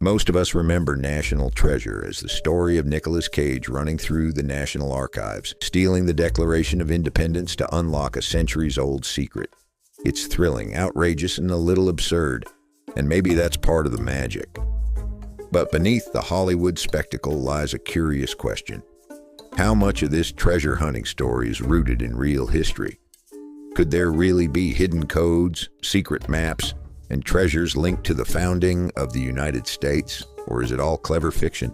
Most of us remember National Treasure as the story of Nicolas Cage running through the National Archives, stealing the Declaration of Independence to unlock a centuries-old secret. It's thrilling, outrageous, and a little absurd, and maybe that's part of the magic. But beneath the Hollywood spectacle lies a curious question. How much of this treasure hunting story is rooted in real history? Could there really be hidden codes, secret maps, and treasures linked to the founding of the United States, or is it all clever fiction?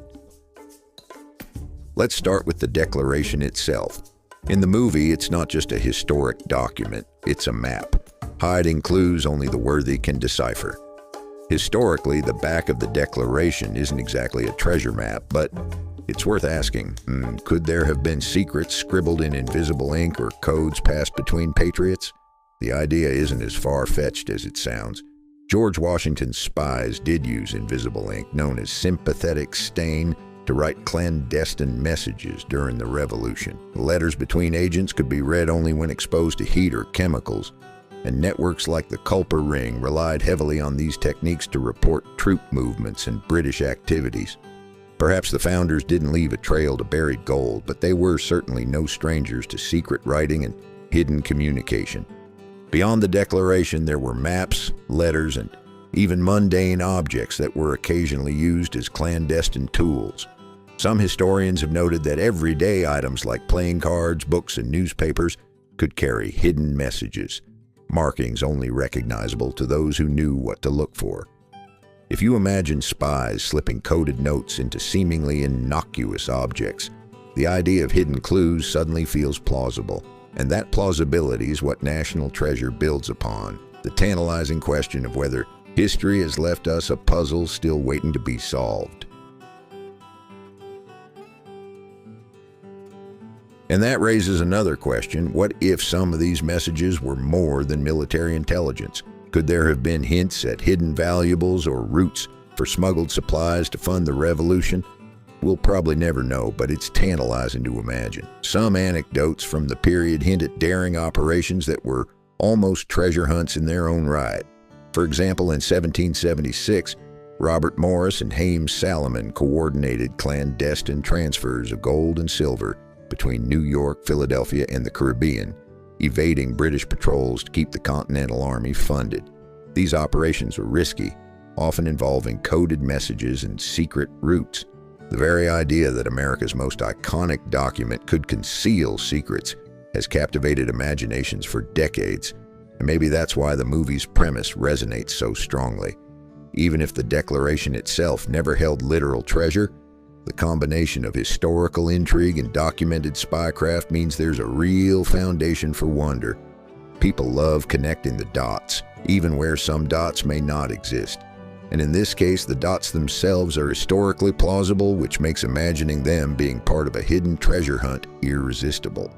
Let's start with the Declaration itself. In the movie, it's not just a historic document, it's a map, hiding clues only the worthy can decipher. Historically, the back of the Declaration isn't exactly a treasure map, but it's worth asking, could there have been secrets scribbled in invisible ink or codes passed between patriots? The idea isn't as far-fetched as it sounds. George Washington's spies did use invisible ink, known as sympathetic stain, to write clandestine messages during the Revolution. Letters between agents could be read only when exposed to heat or chemicals, and networks like the Culper Ring relied heavily on these techniques to report troop movements and British activities. Perhaps the founders didn't leave a trail to buried gold, but they were certainly no strangers to secret writing and hidden communication. Beyond the Declaration, there were maps, letters, and even mundane objects that were occasionally used as clandestine tools. Some historians have noted that everyday items like playing cards, books, and newspapers could carry hidden messages, markings only recognizable to those who knew what to look for. If you imagine spies slipping coded notes into seemingly innocuous objects, the idea of hidden clues suddenly feels plausible. And that plausibility is what National Treasure builds upon, the tantalizing question of whether history has left us a puzzle still waiting to be solved. And that raises another question. What if some of these messages were more than military intelligence? Could there have been hints at hidden valuables or routes for smuggled supplies to fund the revolution? We'll probably never know, but it's tantalizing to imagine. Some anecdotes from the period hint at daring operations that were almost treasure hunts in their own right. For example, in 1776, Robert Morris and Hames Salomon coordinated clandestine transfers of gold and silver between New York, Philadelphia, and the Caribbean, evading British patrols to keep the Continental Army funded. These operations were risky, often involving coded messages and secret routes. The very idea that America's most iconic document could conceal secrets has captivated imaginations for decades, and maybe that's why the movie's premise resonates so strongly. Even if the Declaration itself never held literal treasure, the combination of historical intrigue and documented spycraft means there's a real foundation for wonder. People love connecting the dots, even where some dots may not exist. And in this case, the dots themselves are historically plausible, which makes imagining them being part of a hidden treasure hunt irresistible.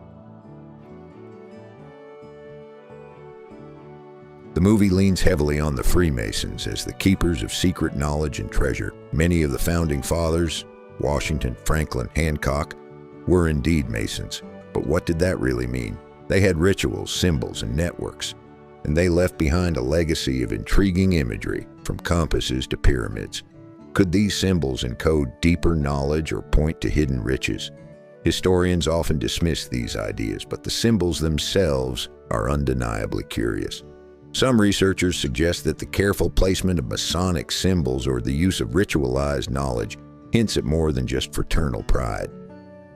The movie leans heavily on the Freemasons as the keepers of secret knowledge and treasure. Many of the founding fathers, Washington, Franklin, Hancock, were indeed Masons. But what did that really mean? They had rituals, symbols, and networks, and they left behind a legacy of intriguing imagery, from compasses to pyramids. Could these symbols encode deeper knowledge or point to hidden riches? Historians often dismiss these ideas, but the symbols themselves are undeniably curious. Some researchers suggest that the careful placement of Masonic symbols or the use of ritualized knowledge hints at more than just fraternal pride.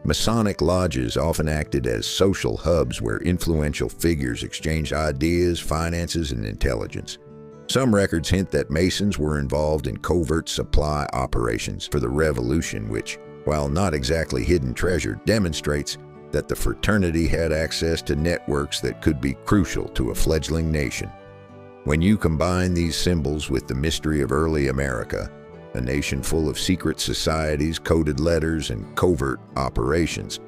Masonic lodges often acted as social hubs where influential figures exchanged ideas, finances, and intelligence. Some records hint that Masons were involved in covert supply operations for the Revolution, which, while not exactly hidden treasure, demonstrates that the fraternity had access to networks that could be crucial to a fledgling nation. When you combine these symbols with the mystery of early America, a nation full of secret societies, coded letters, and covert operations,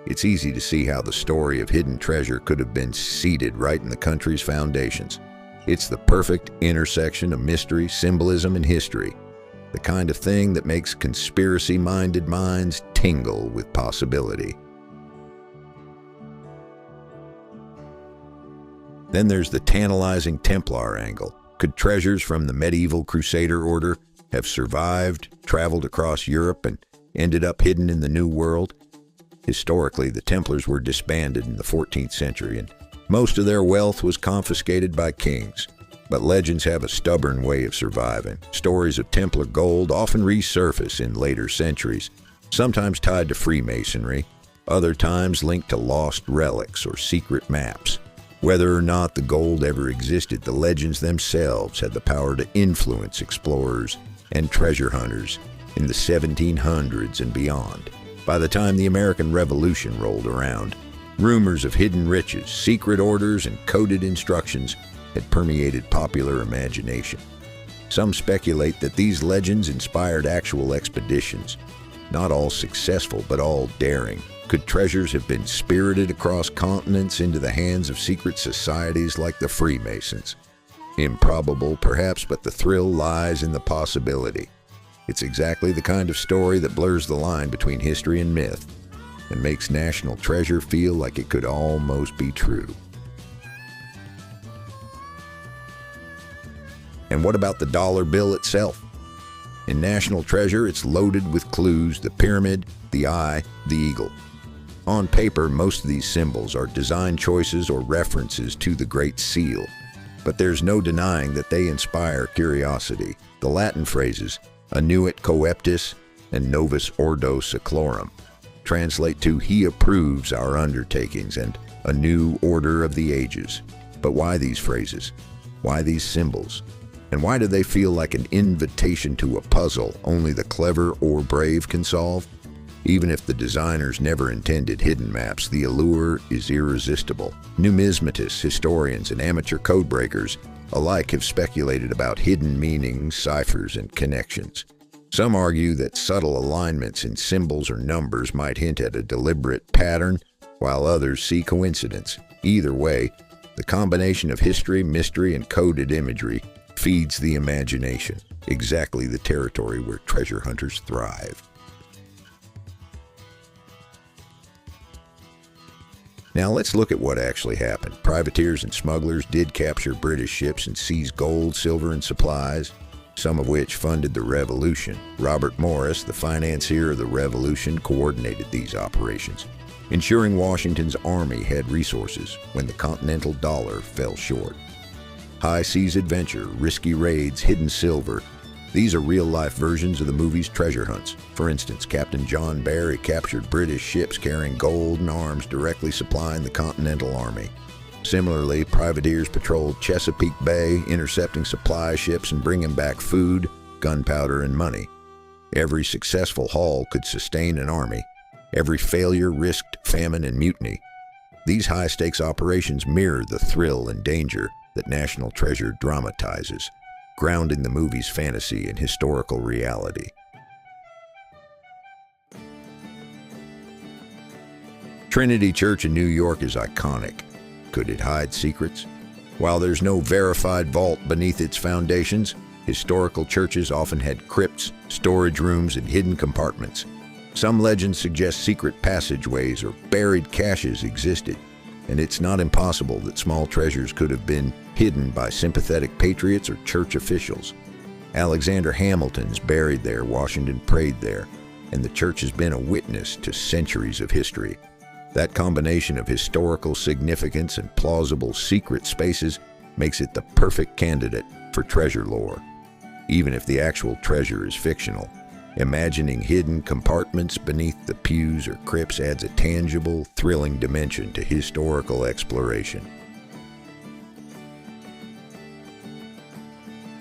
it's easy to see how the story of hidden treasure could have been seeded right in the country's foundations. It's the perfect intersection of mystery, symbolism, and history, the kind of thing that makes conspiracy-minded minds tingle with possibility. Then there's the tantalizing Templar angle. Could treasures from the medieval Crusader order have survived, traveled across Europe, and ended up hidden in the New World? Historically, the Templars were disbanded in the 14th century, and most of their wealth was confiscated by kings. But legends have a stubborn way of surviving. Stories of Templar gold often resurface in later centuries, sometimes tied to Freemasonry, other times linked to lost relics or secret maps. Whether or not the gold ever existed, the legends themselves had the power to influence explorers and treasure hunters in the 1700s and beyond. By the time the American Revolution rolled around, rumors of hidden riches, secret orders, and coded instructions had permeated popular imagination. Some speculate that these legends inspired actual expeditions, not all successful, but all daring. Could treasures have been spirited across continents into the hands of secret societies like the Freemasons? Improbable, perhaps, but the thrill lies in the possibility. It's exactly the kind of story that blurs the line between history and myth and makes National Treasure feel like it could almost be true. And what about the dollar bill itself? In National Treasure, it's loaded with clues: the pyramid, the eye, the eagle. On paper, most of these symbols are design choices or references to the Great Seal, but there's no denying that they inspire curiosity. The Latin phrases "annuit coeptis" and "novus ordo seclorum" translate to "he approves our undertakings" and "a new order of the ages." But why these phrases? Why these symbols? And why do they feel like an invitation to a puzzle only the clever or brave can solve? Even if the designers never intended hidden maps, the allure is irresistible. Numismatists, historians, and amateur codebreakers alike have speculated about hidden meanings, ciphers, and connections. Some argue that subtle alignments in symbols or numbers might hint at a deliberate pattern, while others see coincidence. Either way, the combination of history, mystery, and coded imagery feeds the imagination, exactly the territory where treasure hunters thrive. Now let's look at what actually happened. Privateers and smugglers did capture British ships and seize gold, silver, and supplies, some of which funded the Revolution. Robert Morris, the financier of the Revolution, coordinated these operations, ensuring Washington's army had resources when the continental dollar fell short. High seas adventure, risky raids, hidden silver. These are real-life versions of the movie's treasure hunts. For instance, Captain John Barry captured British ships carrying gold and arms directly supplying the Continental Army. Similarly, privateers patrolled Chesapeake Bay, intercepting supply ships and bringing back food, gunpowder, and money. Every successful haul could sustain an army. Every failure risked famine and mutiny. These high-stakes operations mirror the thrill and danger that National Treasure dramatizes, grounding the movie's fantasy in historical reality. Trinity Church in New York is iconic. Could it hide secrets? While there's no verified vault beneath its foundations, historical churches often had crypts, storage rooms, and hidden compartments. Some legends suggest secret passageways or buried caches existed, and it's not impossible that small treasures could have been hidden by sympathetic patriots or church officials. Alexander Hamilton's buried there, Washington prayed there, and the church has been a witness to centuries of history. That combination of historical significance and plausible secret spaces makes it the perfect candidate for treasure lore. Even if the actual treasure is fictional, imagining hidden compartments beneath the pews or crypts adds a tangible, thrilling dimension to historical exploration.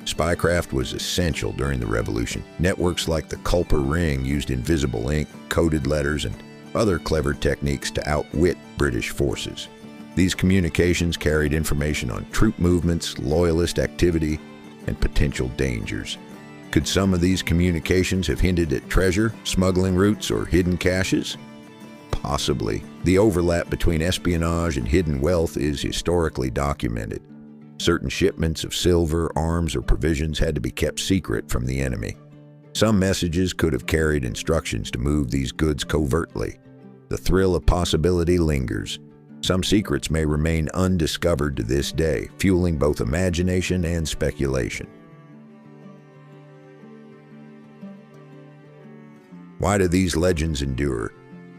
Spycraft was essential during the Revolution. Networks like the Culper Ring used invisible ink, coded letters, and other clever techniques to outwit British forces. These communications carried information on troop movements, loyalist activity, and potential dangers. Could some of these communications have hinted at treasure, smuggling routes, or hidden caches? Possibly. The overlap between espionage and hidden wealth is historically documented. Certain shipments of silver, arms, or provisions had to be kept secret from the enemy. Some messages could have carried instructions to move these goods covertly. The thrill of possibility lingers. Some secrets may remain undiscovered to this day, fueling both imagination and speculation. Why do these legends endure?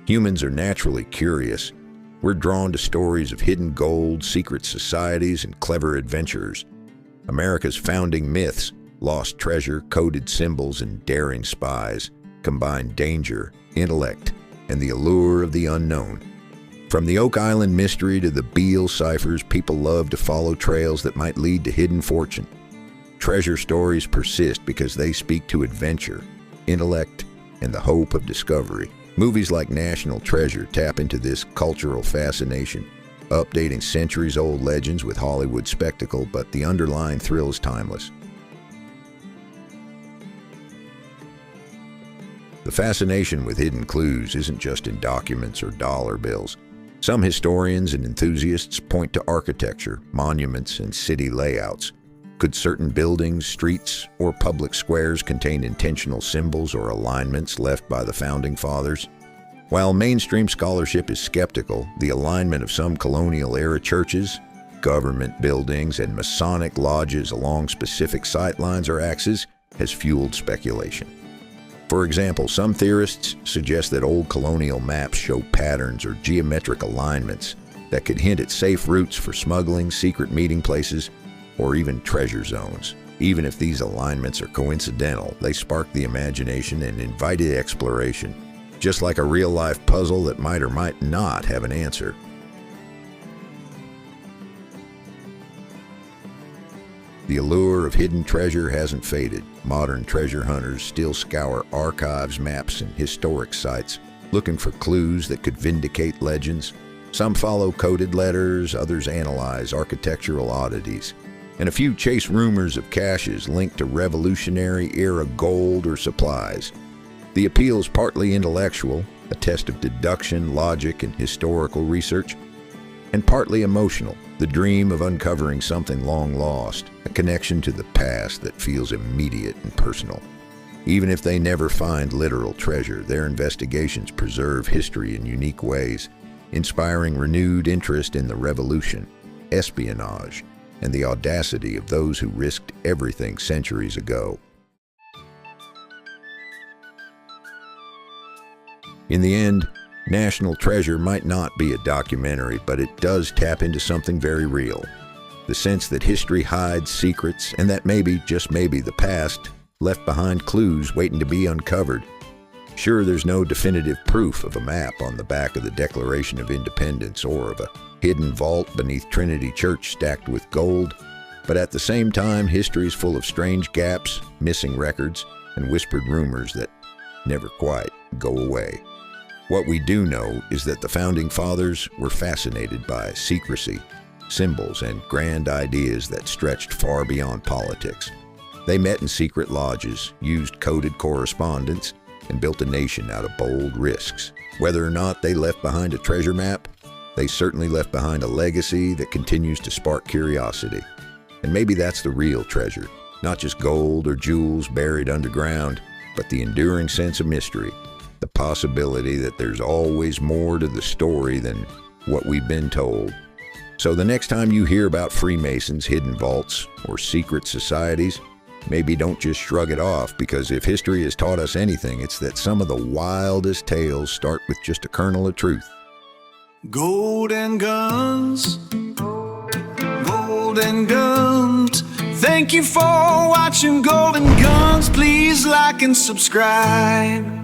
Humans are naturally curious. We're drawn to stories of hidden gold, secret societies, and clever adventurers. America's founding myths, lost treasure, coded symbols, and daring spies, combine danger, intellect, and the allure of the unknown. From the Oak Island mystery to the Beale ciphers, people love to follow trails that might lead to hidden fortune. Treasure stories persist because they speak to adventure, intellect, and the hope of discovery. Movies like National Treasure tap into this cultural fascination, updating centuries-old legends with Hollywood spectacle, but the underlying thrill is timeless. The fascination with hidden clues isn't just in documents or dollar bills. Some historians and enthusiasts point to architecture, monuments, and city layouts. Could certain buildings, streets, or public squares contain intentional symbols or alignments left by the Founding Fathers? While mainstream scholarship is skeptical, the alignment of some colonial-era churches, government buildings, and Masonic lodges along specific sightlines or axes has fueled speculation. For example, some theorists suggest that old colonial maps show patterns or geometric alignments that could hint at safe routes for smuggling, secret meeting places, or even treasure zones. Even if these alignments are coincidental, they spark the imagination and invited exploration, just like a real-life puzzle that might or might not have an answer. The allure of hidden treasure hasn't faded. Modern treasure hunters still scour archives, maps, and historic sites, looking for clues that could vindicate legends. Some follow coded letters, others analyze architectural oddities, and a few chase rumors of caches linked to Revolutionary-era gold or supplies. The appeal is partly intellectual, a test of deduction, logic, and historical research, and partly emotional, the dream of uncovering something long lost, a connection to the past that feels immediate and personal. Even if they never find literal treasure, their investigations preserve history in unique ways, inspiring renewed interest in the Revolution, espionage, and the audacity of those who risked everything centuries ago. In the end, National Treasure might not be a documentary, but it does tap into something very real. The sense that history hides secrets, and that maybe, just maybe, the past left behind clues waiting to be uncovered. Sure, there's no definitive proof of a map on the back of the Declaration of Independence or of a hidden vault beneath Trinity Church stacked with gold, but at the same time, history is full of strange gaps, missing records, and whispered rumors that never quite go away. What we do know is that the Founding Fathers were fascinated by secrecy, symbols, and grand ideas that stretched far beyond politics. They met in secret lodges, used coded correspondence, and built a nation out of bold risks. Whether or not they left behind a treasure map, they certainly left behind a legacy that continues to spark curiosity. And maybe that's the real treasure, not just gold or jewels buried underground, but the enduring sense of mystery, the possibility that there's always more to the story than what we've been told. So the next time you hear about Freemasons, hidden vaults, or secret societies, maybe don't just shrug it off, because if history has taught us anything, it's that some of the wildest tales start with just a kernel of truth. Golden guns, golden guns. Thank you for watching Golden Guns. Please like and subscribe.